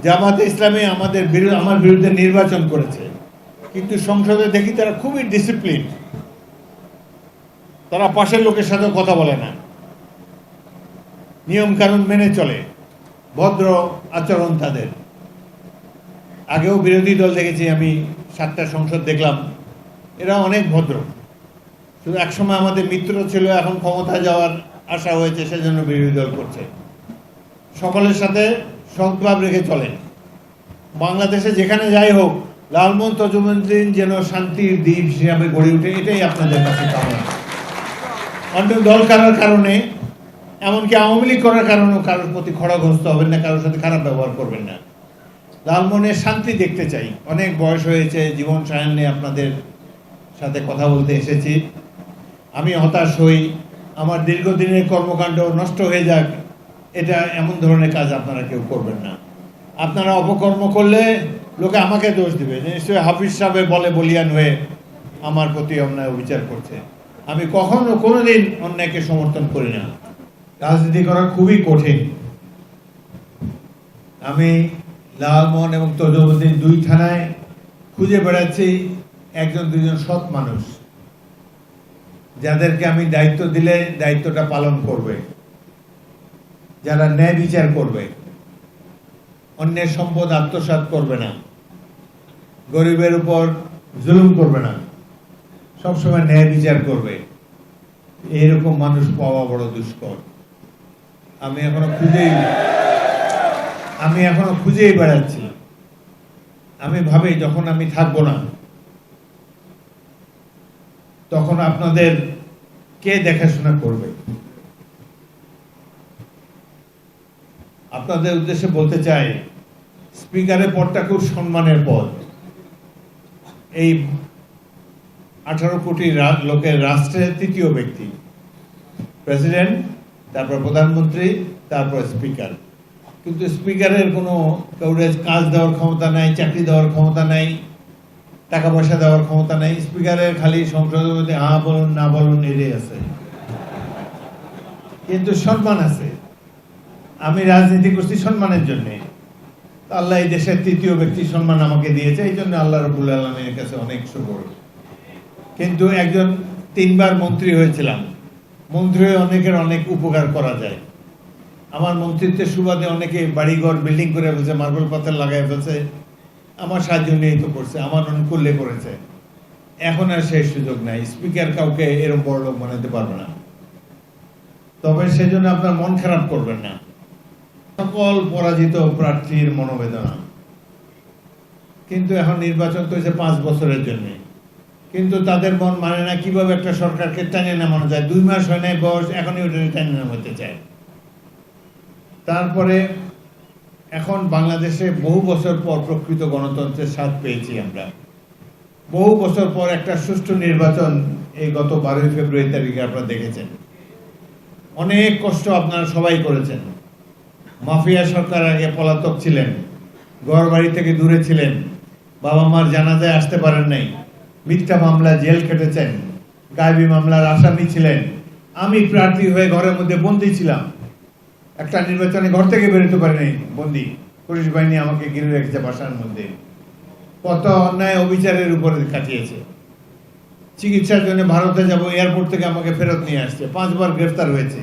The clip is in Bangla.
জামাতে ইসলামী আমার বিরুদ্ধে নির্বাচন করেছে, কিন্তু সংসদে দেখি তারা খুবই ডিসিপ্লিন। তারা পাশের লোকের সাথে কথা বলে না, নিয়ম কানুন মেনে চলে, ভদ্র আচরণ তাদের। আগেও বিরোধী দল দেখেছি আমি, 7টা সংসদ দেখলাম, এরা অনেক ভদ্র। শুধু একসময় আমাদের মিত্র ছিল, এখন ক্ষমতা যাওয়ার আশা হয়েছে, সেজন্য বিরোধী দল করছে। সকলের সাথে সদ্ভাব রেখে চলে। বাংলাদেশে যেখানে যাই হোক, লালমোহন তজুমুদ্দিন যেন শান্তির দ্বীপ হিসাবে গড়ে ওঠে, এটাই আপনাদের কাছে কামনা। অন্য দল করার কারণে, এমনকি আওয়ামী লীগ করার কারণেও কারোর প্রতি খড়গহস্ত হবেন না, কারোর সাথে খারাপ ব্যবহার করবেন না। লালমোহনের শান্তি দেখতে চাই। অনেক বয়স হয়েছে, জীবন সায়ান্নে আপনাদের সাথে কথা বলতে এসেছি। আমি হতাশ হই, আমার দীর্ঘদিনের কর্মকাণ্ড নষ্ট হয়ে যাক, এটা এমন ধরনের কাজ আপনারা কেউ করবেন না। আপনারা অপকর্ম করলে লোকে আমাকে দোষ দিবে, নিশ্চয়ই হাফিজ সাহেব বলে বলিয়ান হয়ে আমার প্রতি অন্যায় অবিচার করছে। আমি কখনো কোনোদিন অন্যায়কে সমর্থন করি না। রাজনীতি করা খুবই কঠিন। আমি লালমোহন এবং তজুমুদ্দিন 2 থানায় খুঁজে বেড়াচ্ছি একজন দুজন সৎ মানুষ, যাদেরকে আমি দায়িত্ব দিলে দায়িত্বটা পালন করবে, যারা ন্যায় বিচার করবে, অন্যের সম্পদ আত্মসাৎ করবে না, গরিবের উপর জুলুম করবে না, সবসময় ন্যায় বিচার করবে। এইরকম মানুষ পাওয়া বড় দুষ্কর। আমি এখনো খুঁজেই বেড়াচ্ছি। আমি ভাবি যখন আমি থাকবো না, তখন আপনাদের কে দেখাশোনা করবে? আপনাদের উদ্দেশ্যে বলতে চাই, স্পিকারের পদটা খুব সম্মানের পদ। এই 18 কোটি লোকের রাষ্ট্রের 3য় ব্যক্তি, প্রেসিডেন্ট, তারপর প্রধানমন্ত্রী, তারপর স্পিকার। কিন্তু স্পিকারের কোনো কাউকে কাজ দেওয়ার ক্ষমতা নাই, চাকরি দেওয়ার ক্ষমতা নাই, টাকা পয়সা দেওয়ার ক্ষমতা নাই। স্পিকারের খালি সংসদের মধ্যে হ্যাঁ বলুন না বলুন এটাই আছে, কিন্তু সম্মান আছে। আমি রাজনীতি করছি সম্মানের জন্য। আল্লাহ এই দেশের 3য় ব্যক্তি সম্মান আমাকে দিয়েছে, এই জন্য আল্লাহ রাব্বুল আলামিনের কাছে অনেক শুকর। কিন্তু একজন 3 বার মন্ত্রী হয়েছিলাম। মন্ত্রী হয়ে অনেকের অনেক উপকার করা যায়। আমার মন্ত্রিত্বের সুবাদে অনেকে বাড়িঘর বিল্ডিং করে ফেলছে, মার্বেল পাথর লাগাই ফেলছে, আমার সাহায্য নিয়েই তো করছে, আমার অনুকূল্যে করেছে। এখন আর সেই সুযোগ নাই। স্পিকার কাউকে এরকম বড় লোক বানাতে পারবে না। তবে সেজন্য আপনার মন খারাপ করবেন না। সকল পরাজিত প্রার্থীর মনোবেদনা। কিন্তু এখন নির্বাচন তো হয়েছে 5 বছরের জন্য, কিন্তু তাদের মন মানে না কিভাবে একটা সরকারকে টানিয়ে নামানো যায়। 2 মাস হয় নাই বয়স, এখনই ওটা টানিয়ে নামাতে চায়। তারপরে এখন বাংলাদেশে বহু বছর পর প্রকৃত গণতন্ত্রের স্বাদ পেয়েছি আমরা। বহু বছর পর একটা সুষ্ঠু নির্বাচন এই গত 12 ফেব্রুয়ারি তারিখে আপনারা দেখেছেন। অনেক কষ্ট আপনারা সবাই করেছেন। মাফিয়া সরকার আগে পলাতক ছিলেন, ঘর বাড়ি থেকে দূরে ছিলেন, বাবা মার জানাজায় আসতে পারেন নাই, মিথ্যা মামলা জেল কেটেছেন, গায়েবী মামলার আসামি ছিলেন। আমি প্রার্থী হয়ে ঘরের মধ্যে বন্দী ছিলাম। একটা নির্বাচনে ঘর থেকে বেরোতে পারি নাই, বন্দী। পুলিশ বাহিনী আমাকে ঘিরে রেখেছে বাসার মধ্যে। কত অন্যায় অবিচারের উপরে কাটিয়েছে। চিকিৎসার জন্য ভারতে যাব, এয়ারপোর্ট থেকে আমাকে ফেরত নিয়ে আসছে। 5 বার গ্রেফতার হয়েছে।